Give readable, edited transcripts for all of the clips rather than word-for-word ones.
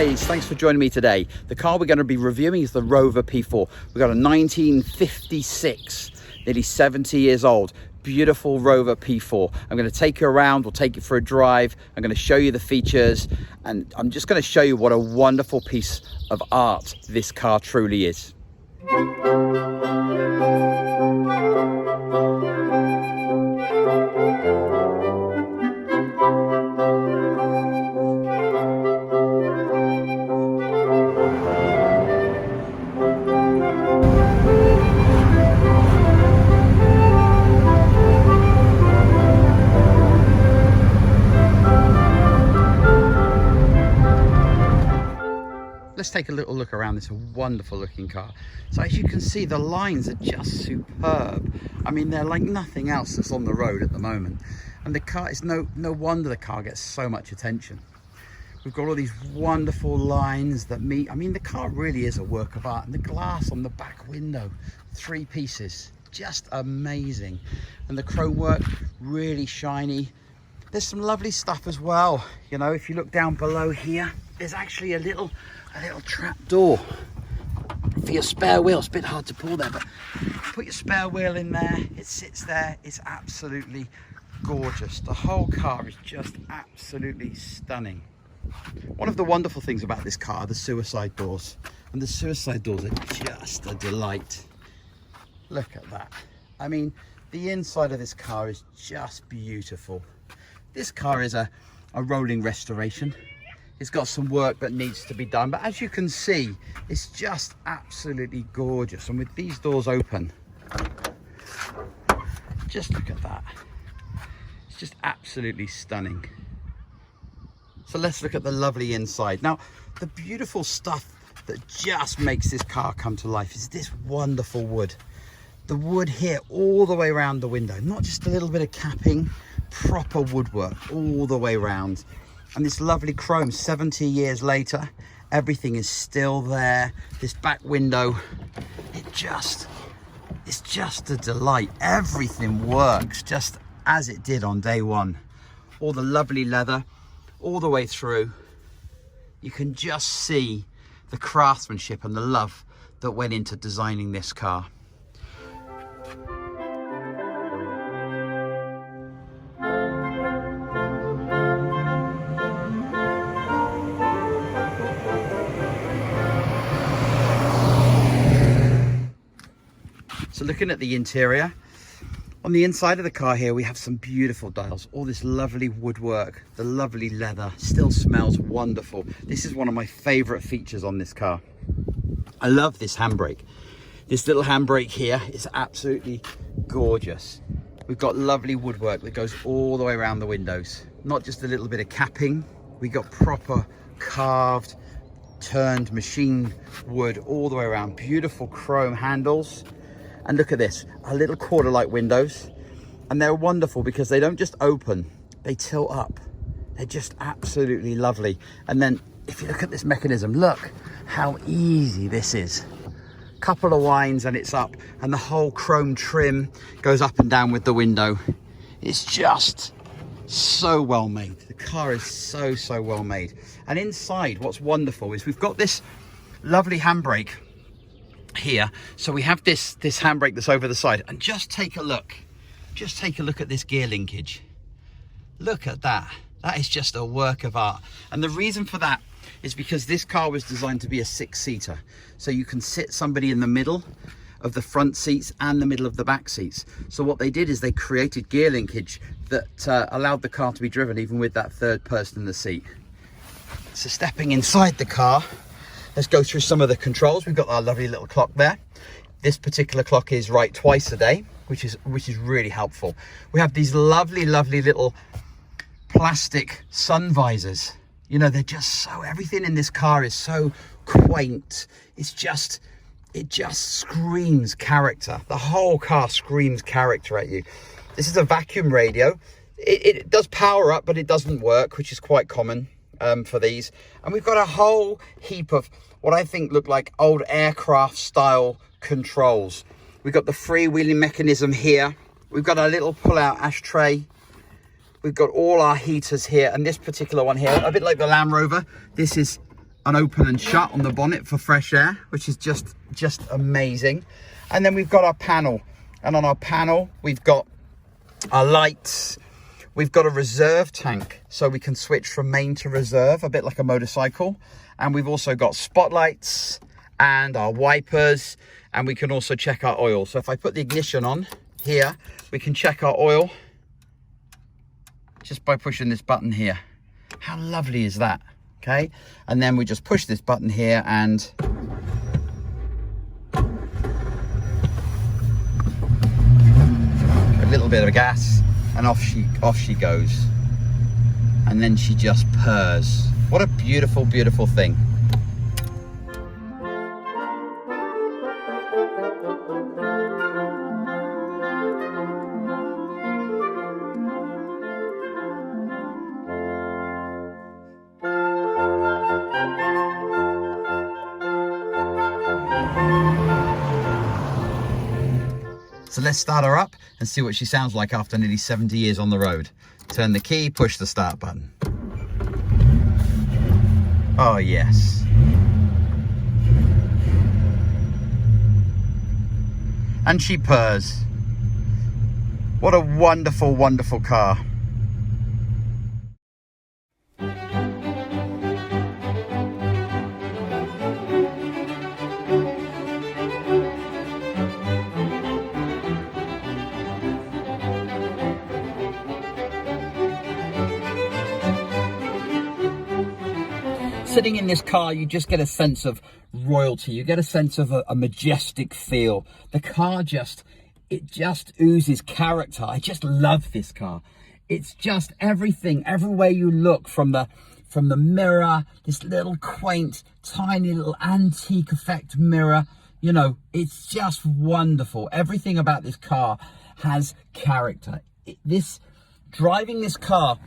guys, thanks for joining me today. The car we're going to be reviewing is the Rover P4. We've got a 1956, nearly 70 years old, beautiful Rover P4. I'm going to take you around, we'll take you for a drive, I'm going to show you the features, and I'm just going to show you what a wonderful piece of art this car truly is. Let's take a little look around this wonderful looking car. So as you can see, the lines are just superb. I mean, they're like nothing else that's on the road at the moment. And the car is no wonder the car gets so much attention. We've got all these wonderful lines that meet. I mean, the car really is a work of art. And the glass on the back window, 3 pieces, just amazing. And the chrome work, really shiny. There's some lovely stuff as well. You know, if you look down below here, there's actually a little trap door for your spare wheel. It's a bit hard to pull there, but put your spare wheel in there, it sits there. It's absolutely gorgeous. The whole car is just absolutely stunning. One of the wonderful things about this car are the suicide doors, and the suicide doors are just a delight. Look at that. I mean, the inside of this car is just beautiful. This car is a rolling restoration. It's got some work that needs to be done, but as you can see, it's just absolutely gorgeous. And with these doors open, just look at that. It's just absolutely stunning. So let's look at the lovely inside. Now, the beautiful stuff that just makes this car come to life is this wonderful wood. The wood here all the way around the window, not just a little bit of capping, proper woodwork all the way around. And this lovely chrome, 70 years later, everything is still there. This back window, it's just a delight. Everything works just as it did on day one. All the lovely leather, all the way through. You can just see the craftsmanship and the love that went into designing this car. So looking at the interior, on the inside of the car here, we have some beautiful dials, all this lovely woodwork, the lovely leather, still smells wonderful. This is one of my favorite features on this car. I love this handbrake. This little handbrake here is absolutely gorgeous. We've got lovely woodwork that goes all the way around the windows. Not just a little bit of capping, we got proper carved, turned machine wood all the way around. Beautiful chrome handles. And look at this, our little quarter light windows, and they're wonderful because they don't just open, they tilt up. They're just absolutely lovely. And then if you look at this mechanism, look how easy this is. Couple of winds and it's up, and the whole chrome trim goes up and down with the window. It's just so well made. The car is so well made. And inside, what's wonderful is we've got this lovely handbrake here. So we have this handbrake that's over the side, and just take a look at this gear linkage. Look at that. That is just a work of art. And the reason for that is because this car was designed to be a 6-seater, so you can sit somebody in the middle of the front seats and the middle of the back seats. So what they did is they created gear linkage that allowed the car to be driven even with that third person in the seat. So stepping inside the car, let's go through some of the controls. We've got our lovely little clock there. This particular clock is right twice a day, which is really helpful. We have these lovely little plastic sun visors. You know, they're just so, everything in this car is so quaint. It just screams character. The whole car screams character at you. This is a vacuum radio. It does power up, but it doesn't work, which is quite common for these. And we've got a whole heap of what I think look like old aircraft style controls. We've got the freewheeling mechanism here. We've got a little pull-out ashtray. We've got all our heaters here, and this particular one here, a bit like the Land Rover, this is an open and shut on the bonnet for fresh air, which is just amazing. And then we've got our panel, and on our panel we've got our lights. We've got a reserve tank, so we can switch from main to reserve, a bit like a motorcycle. And we've also got spotlights and our wipers, and we can also check our oil. So if I put the ignition on here, we can check our oil just by pushing this button here. How lovely is that? Okay, and then we just push this button here and a little bit of gas, and off she goes. And then she just purrs. What a beautiful, beautiful thing. So let's start her up and see what she sounds like after nearly 70 years on the road. Turn the key, push the start button. Oh yes. And she purrs. What a wonderful, wonderful car. Sitting in this car, you just get a sense of royalty. You get a sense of a majestic feel. The car it just oozes character. I just love this car. It's just everything, everywhere you look, from the mirror, this little quaint, tiny little antique effect mirror. You know, it's just wonderful. Everything about this car has character. Driving this car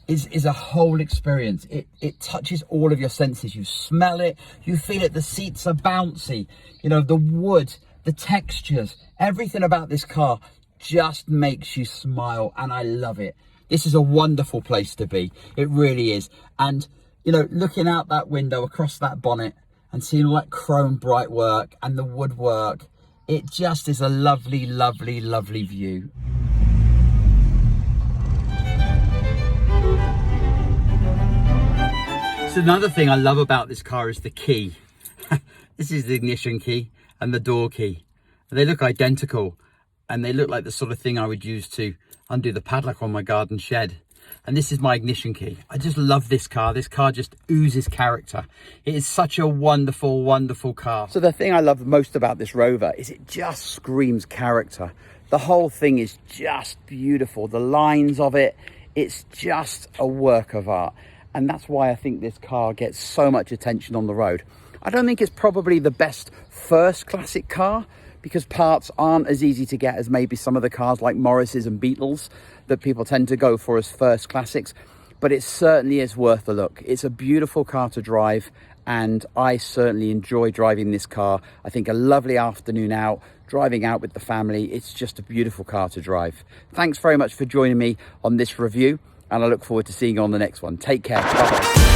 is a whole experience. It touches all of your senses. You smell it, you feel it. The seats are bouncy, you know, the wood, the textures, everything about this car just makes you smile, and I love it. This is a wonderful place to be. It really is. And you know, looking out that window across that bonnet and seeing all that chrome bright work and the woodwork, it just is a lovely, lovely, lovely view. So another thing I love about this car is the key. This is the ignition key and the door key. They look identical, and they look like the sort of thing I would use to undo the padlock on my garden shed. And this is my ignition key. I just love this car. This car just oozes character. It is such a wonderful, wonderful car. So the thing I love most about this Rover is it just screams character. The whole thing is just beautiful. The lines of it, it's just a work of art. And that's why I think this car gets so much attention on the road. I don't think it's probably the best first classic car, because parts aren't as easy to get as maybe some of the cars like Morris's and Beetles that people tend to go for as first classics. But it certainly is worth a look. It's a beautiful car to drive, and I certainly enjoy driving this car. I think a lovely afternoon out, driving out with the family. It's just a beautiful car to drive. Thanks very much for joining me on this review, and I look forward to seeing you on the next one. Take care. Bye-bye.